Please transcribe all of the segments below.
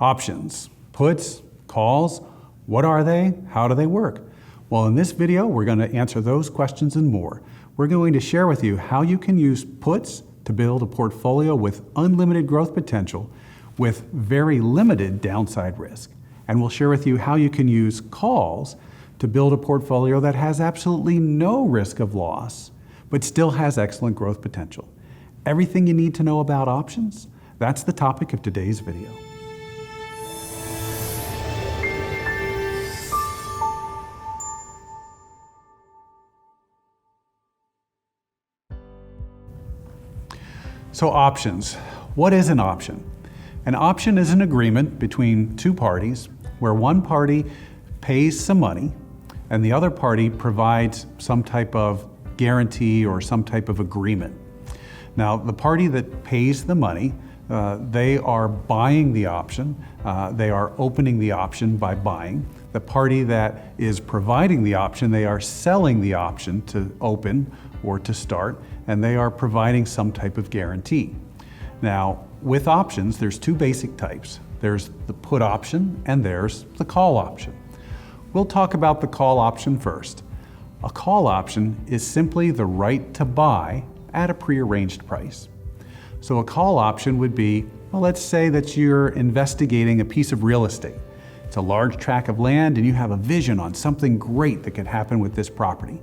Options, puts, calls, what are they? How do they work? Well, in this video, we're going to answer those questions and more. We're going to share with you how you can use puts to build a portfolio with unlimited growth potential with very limited downside risk. And we'll share with you how you can use calls to build a portfolio that has absolutely no risk of loss, but still has excellent growth potential. Everything you need to know about options, that's the topic of today's video. So options. What is an option? An option is an agreement between two parties where one party pays some money and the other party provides some type of guarantee or some type of agreement. Now, the party that pays the money, they are buying the option. They are opening the option by buying. The party that is providing the option, they are selling the option to open or to start, and they are providing some type of guarantee. Now, with options, there's two basic types. There's the put option and there's the call option. We'll talk about the call option first. A call option is simply the right to buy at a prearranged price. So a call option would be, well, let's say that you're investigating a piece of real estate. It's a large tract of land and you have a vision on something great that could happen with this property.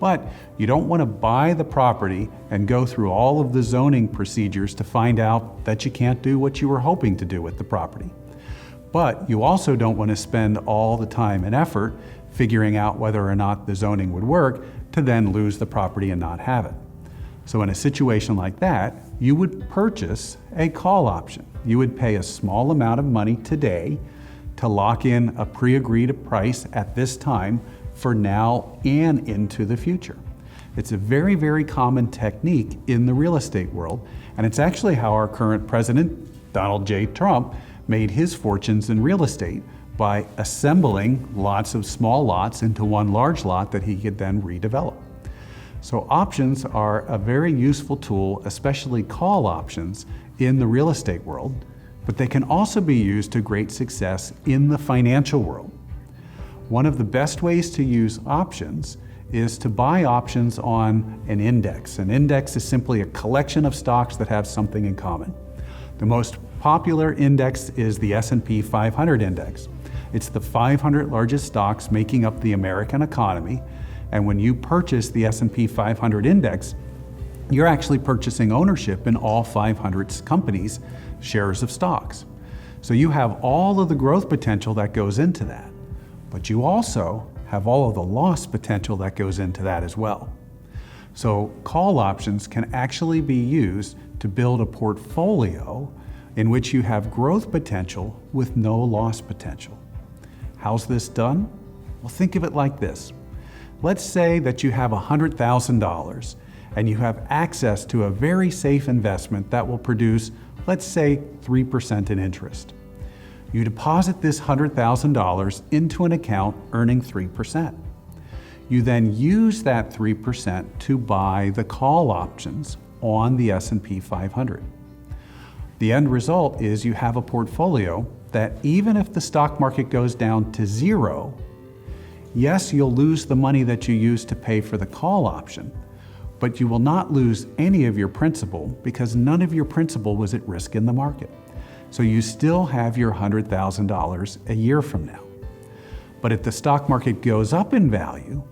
But you don't want to buy the property and go through all of the zoning procedures to find out that you can't do what you were hoping to do with the property. But you also don't want to spend all the time and effort figuring out whether or not the zoning would work to then lose the property and not have it. So in a situation like that, you would purchase a call option. You would pay a small amount of money today to lock in a pre-agreed price at this time for now and into the future. It's a very, very common technique in the real estate world, and it's actually how our current president, Donald J. Trump, made his fortunes in real estate by assembling lots of small lots into one large lot that he could then redevelop. So options are a very useful tool, especially call options in the real estate world, but they can also be used to great success in the financial world. One of the best ways to use options is to buy options on an index. An index is simply a collection of stocks that have something in common. The most popular index is the S&P 500 index. It's the 500 largest stocks making up the American economy. And when you purchase the S&P 500 index, you're actually purchasing ownership in all 500 companies' shares of stocks. So you have all of the growth potential that goes into that. But you also have all of the loss potential that goes into that as well. So call options can actually be used to build a portfolio in which you have growth potential with no loss potential. How's this done? Well, think of it like this. Let's say that you have $100,000 and you have access to a very safe investment that will produce, let's say, 3% in interest. You deposit this $100,000 into an account earning 3%. You then use that 3% to buy the call options on the S&P 500. The end result is you have a portfolio that even if the stock market goes down to zero, yes, you'll lose the money that you used to pay for the call option, but you will not lose any of your principal because none of your principal was at risk in the market. So you still have your $100,000 a year from now. But if the stock market goes up in value,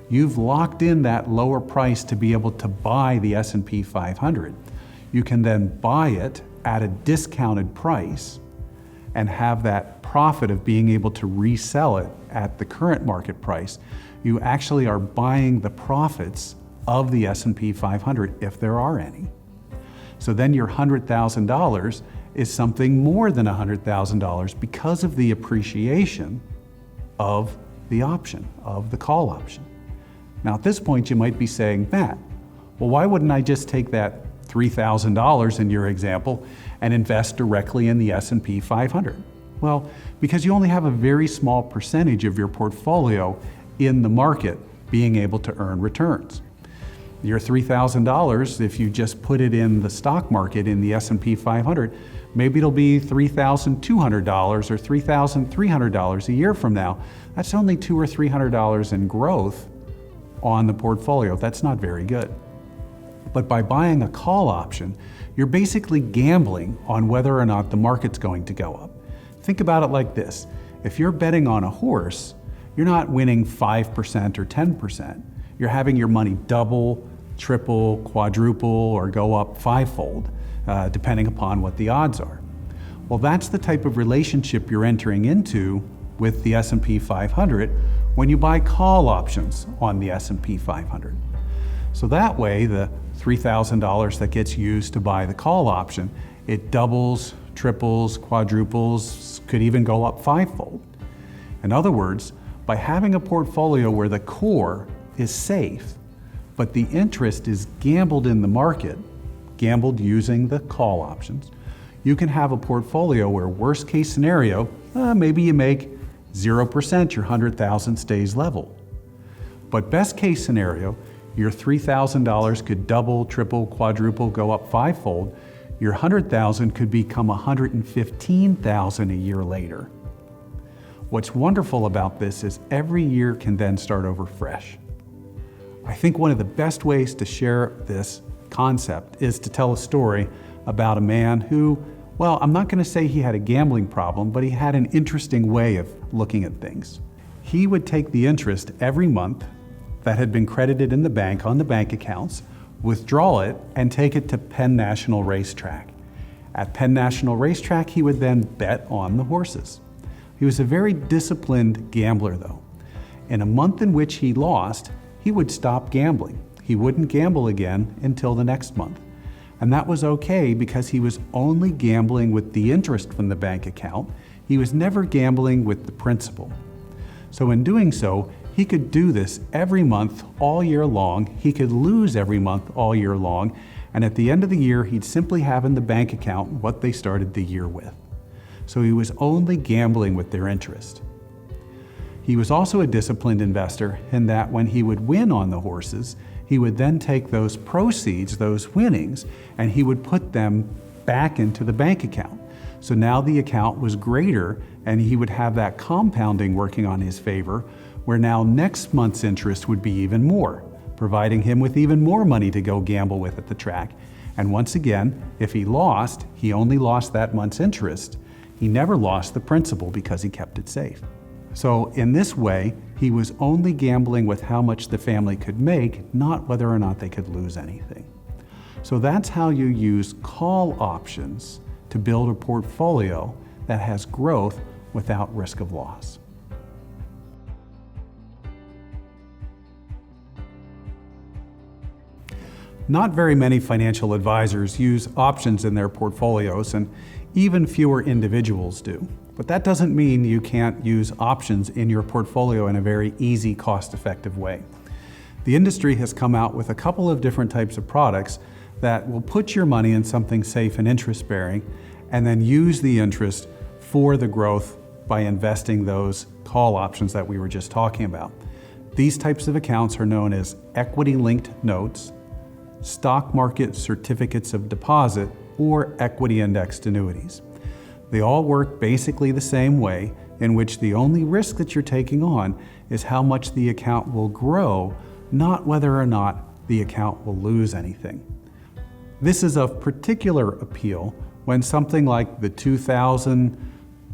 you've locked in that lower price to be able to buy the S&P 500. You can then buy it at a discounted price and have that profit of being able to resell it at the current market price. You actually are buying the profits of the S&P 500 if there are any. So then your $100,000 is something more than $100,000 because of the appreciation of the option, of the call option. Now at this point you might be saying, Matt, well, why wouldn't I just take that $3,000 in your example and invest directly in the S&P 500? Well, because you only have a very small percentage of your portfolio in the market being able to earn returns. Your $3,000, if you just put it in the stock market in the S&P 500, maybe it'll be $3,200 or $3,300 a year from now. That's only $200 or $300 in growth on the portfolio. That's not very good. But by buying a call option, you're basically gambling on whether or not the market's going to go up. Think about it like this. If you're betting on a horse, you're not winning 5% or 10%. You're having your money double, triple, quadruple, or go up fivefold, depending upon what the odds are. Well, that's the type of relationship you're entering into with the S&P 500 when you buy call options on the S&P 500. So that way, the $3,000 that gets used to buy the call option, it doubles, triples, quadruples, could even go up fivefold. In other words, by having a portfolio where the core is safe, but the interest is gambled in the market, gambled using the call options, you can have a portfolio where worst case scenario, maybe you make 0%, your 100,000 stays level. But best case scenario, your $3,000 could double, triple, quadruple, go up fivefold. Your 100,000 could become 115,000 a year later. What's wonderful about this is every year can then start over fresh. I think one of the best ways to share this concept is to tell a story about a man who, well, I'm not going to say he had a gambling problem, but he had an interesting way of looking at things. He would take the interest every month that had been credited in the bank on the bank accounts, withdraw it, and take it to Penn National Racetrack. At Penn National Racetrack, he would then bet on the horses. He was a very disciplined gambler, though. In a month in which he lost, he would stop gambling. He wouldn't gamble again until the next month. And that was okay because he was only gambling with the interest from the bank account. He was never gambling with the principal. So in doing so, he could do this every month all year long. He could lose every month all year long. And at the end of the year, he'd simply have in the bank account what they started the year with. So he was only gambling with their interest. He was also a disciplined investor in that when he would win on the horses, he would then take those proceeds, those winnings, and he would put them back into the bank account. So now the account was greater and he would have that compounding working on his favor, where now next month's interest would be even more, providing him with even more money to go gamble with at the track. And once again, if he lost, he only lost that month's interest. He never lost the principal because he kept it safe. So in this way, he was only gambling with how much the family could make, not whether or not they could lose anything. So that's how you use call options to build a portfolio that has growth without risk of loss. Not very many financial advisors use options in their portfolios, and even fewer individuals do. But that doesn't mean you can't use options in your portfolio in a very easy, cost-effective way. The industry has come out with a couple of different types of products that will put your money in something safe and interest-bearing, and then use the interest for the growth by investing those call options that we were just talking about. These types of accounts are known as equity-linked notes, stock market certificates of deposit, or equity indexed annuities. They all work basically the same way, in which the only risk that you're taking on is how much the account will grow, not whether or not the account will lose anything. This is of particular appeal when something like the 2000,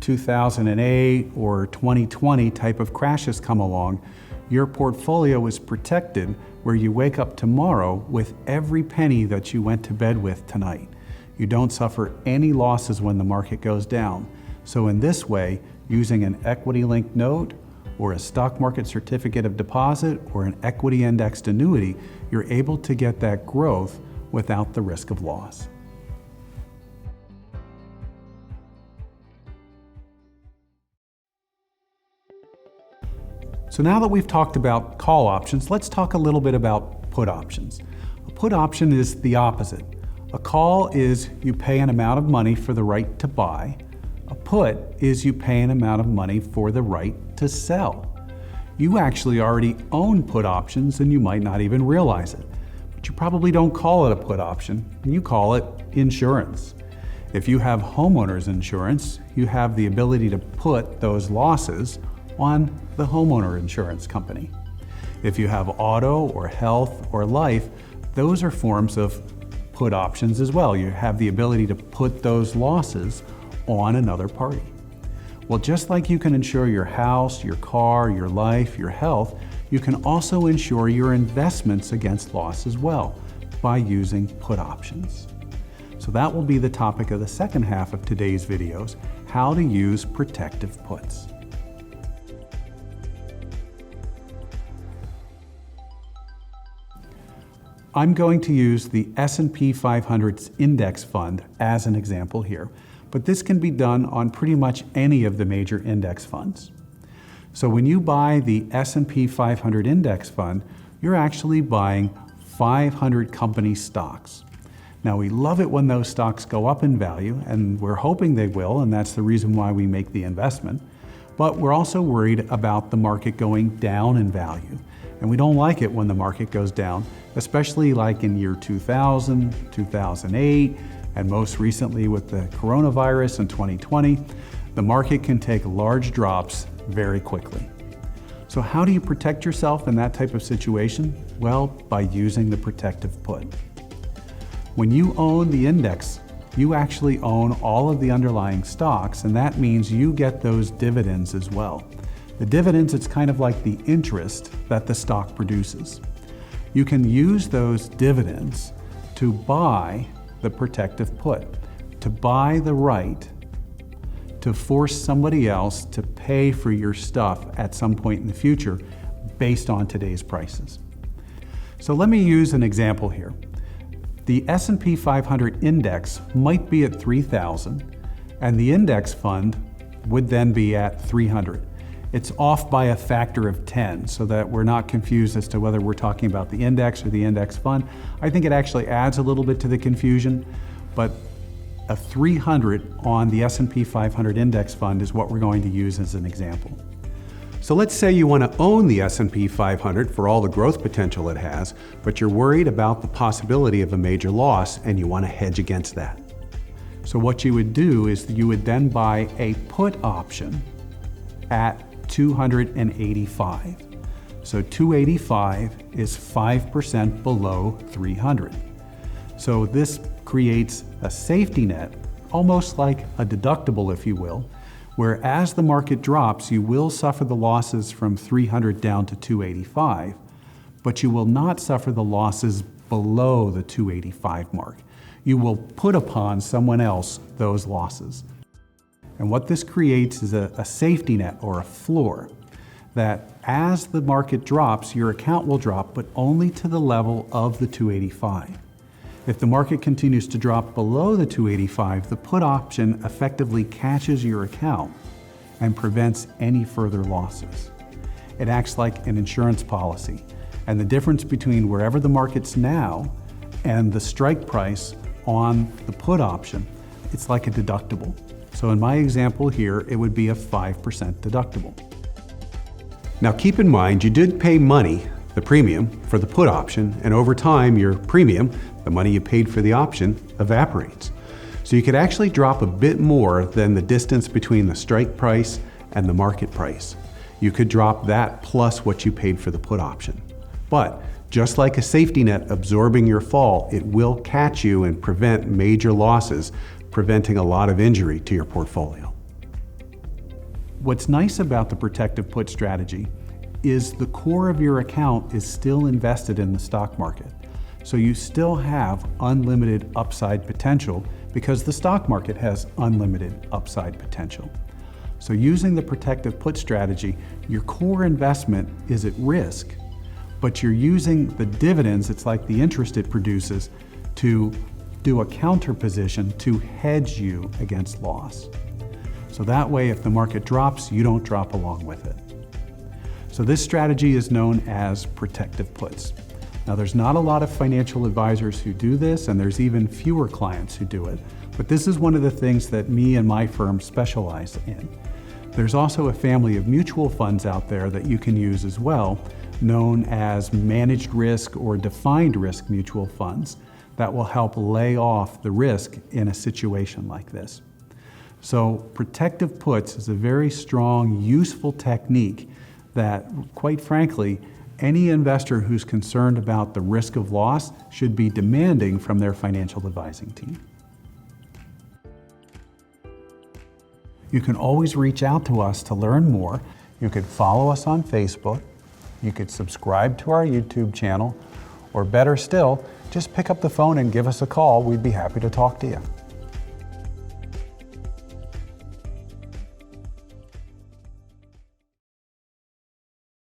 2008, or 2020 type of crashes come along. Your portfolio is protected where you wake up tomorrow with every penny that you went to bed with tonight. You don't suffer any losses when the market goes down. So in this way, using an equity-linked note or a stock market certificate of deposit or an equity indexed annuity, you're able to get that growth without the risk of loss. So now that we've talked about call options, let's talk a little bit about put options. A put option is the opposite. A call is you pay an amount of money for the right to buy. A put is you pay an amount of money for the right to sell. You actually already own put options and you might not even realize it. but you probably don't call it a put option, and you call it insurance. If you have homeowners insurance, you have the ability to put those losses on the homeowner insurance company. If you have auto or health or life, those are forms of put options as well. You have the ability to put those losses on another party. Well, just like you can insure your house, your car, your life, your health, you can also insure your investments against loss as well by using put options. So that will be the topic of the second half of today's videos, how to use protective puts. I'm going to use the S&P 500's index fund as an example here, but this can be done on pretty much any of the major index funds. So when you buy the S&P 500 index fund, you're actually buying 500 company stocks. Now, we love it when those stocks go up in value, and we're hoping they will, and that's the reason why we make the investment. But we're also worried about the market going down in value. And we don't like it when the market goes down, especially like in year 2000, 2008, and most recently with the coronavirus in 2020, the market can take large drops very quickly. So how do you protect yourself in that type of situation? Well, by using the protective put. When you own the index, you actually own all of the underlying stocks, and that means you get those dividends as well. The dividends, it's kind of like the interest that the stock produces. You can use those dividends to buy the protective put, to buy the right to force somebody else to pay for your stuff at some point in the future based on today's prices. So let me use an example here. The S&P 500 index might be at 3,000, and the index fund would then be at 300. It's off by a factor of 10, so that we're not confused as to whether we're talking about the index or the index fund. I think it actually adds a little bit to the confusion, but a 300 on the S&P 500 index fund is what we're going to use as an example. So let's say you want to own the S&P 500 for all the growth potential it has, but you're worried about the possibility of a major loss and you want to hedge against that. So what you would do is you would then buy a put option at 285. So 285 is 5% below 300. So this creates a safety net, almost like a deductible, if you will, where as the market drops, you will suffer the losses from 300 down to 285, but you will not suffer the losses below the 285 mark. You will put upon someone else those losses. And what this creates is a safety net or a floor that as the market drops, your account will drop, but only to the level of the 285. If the market continues to drop below the 285, the put option effectively catches your account and prevents any further losses. It acts like an insurance policy, and the difference between wherever the market's now and the strike price on the put option, it's like a deductible. So in my example here, it would be a 5% deductible. Now keep in mind, you did pay money, the premium, for the put option, and over time your premium, the money you paid for the option, evaporates. So you could actually drop a bit more than the distance between the strike price and the market price. You could drop that plus what you paid for the put option. But just like a safety net absorbing your fall, it will catch you and prevent major losses, preventing a lot of injury to your portfolio. What's nice about the protective put strategy is the core of your account is still invested in the stock market. So you still have unlimited upside potential because the stock market has unlimited upside potential. So using the protective put strategy, your core investment is at risk, but you're using the dividends, it's like the interest it produces, to do a counter position to hedge you against loss. So that way, if the market drops, you don't drop along with it. So this strategy is known as protective puts. Now there's not a lot of financial advisors who do this, and there's even fewer clients who do it, but this is one of the things that me and my firm specialize in. There's also a family of mutual funds out there that you can use as well, known as managed risk or defined risk mutual funds that will help lay off the risk in a situation like this. So protective puts is a very strong, useful technique that, quite frankly, any investor who's concerned about the risk of loss should be demanding from their financial advising team. You can always reach out to us to learn more. You could follow us on Facebook, you could subscribe to our YouTube channel, or better still, just pick up the phone and give us a call. We'd be happy to talk to you.